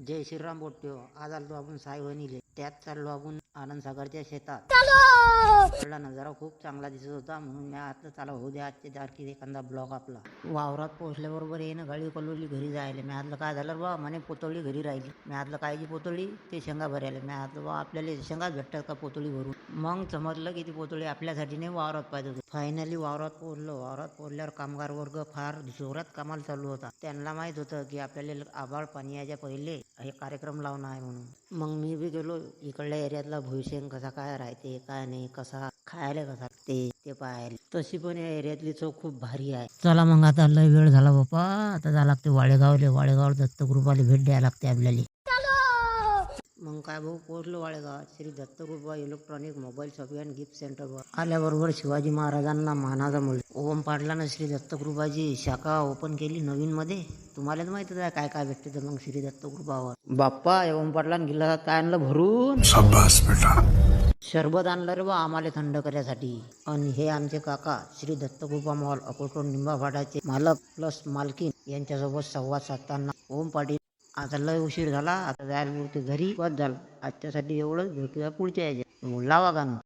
जय श्रीराम बोलतो. आज आलो आपण सायवणीले. त्यात चाललो आपण आनंद सागरच्या शेतात. आपला नजारा खूप चांगला दिसत होता म्हणून मी आता चला होऊ द्या आजच्या तारखेत एखादा ब्लॉग आपला. वावरात पोहोचल्याबरोबर येणं गाडी कलवली घरी जायला. मी आतलं काय झालं बा म्हणे पोतळी घरी राहिली. मी आतलं कायची पोतळी ते शेंगा भरायला. मी आतलं बा आपल्याला शेंगाच भेटतात का पोतळी भरून. मग समजलं की ती पोतळी आपल्यासाठी नाही वावरात पाहिजे होती. फायनली वावरात पोहोचलो. वावरात पोहोचल्यावर कामगार वर्ग फार जोरात कामाला चालू होता. त्यांना माहित होतं की आपल्याला आभाळ पाणी यायच्या पहिले हे कार्यक्रम लावणं आहे म्हणून. मग मी बी गेलो इकडल्या एरियातला भुईशेंग कसा काय राहते काय नाही, कसा खायला कसा ते पाहायला. तशी पण या एरियातली चव खूप भारी आहे. चला मग आता लय वेळ झाला बाप्पा. आता जायला लागते वाडेगाव दत्तगृपाला भेट द्यायला लागते आपल्याला. मग काय भाऊ पोहोचलो वाडेगावात. Shri Dattakrupa electronic mobile shop and gift centre आल्याबरोबर शिवाजी महाराजांना मानाचा मुलगा ओम पाटलानं श्री दत्तगृपाची शाखा ओपन केली नवीन मध्ये. तुम्हालाच माहितच आहे काय काय भेटते तर मग श्री दत्तगृपावर. बाप्पा ओम पाटलान गिल्ला काय आणलं भरून. शाबास बेटा. शरबत आणलं रे बा आम्हाला थंड करण्यासाठी. आणि हे आमचे काका श्री दत्तगृपा मॉल अकोटून निंबाफाटाचे मालक प्लस मालकीन यांच्यासोबत संवाद साधताना ओम पाटील. आता लय उशीर झाला, आता जायला मिळते घरी. बस झालं आजच्यासाठी एवढंच. भेटूया पुढच्या याच्यात. लावा गाणं.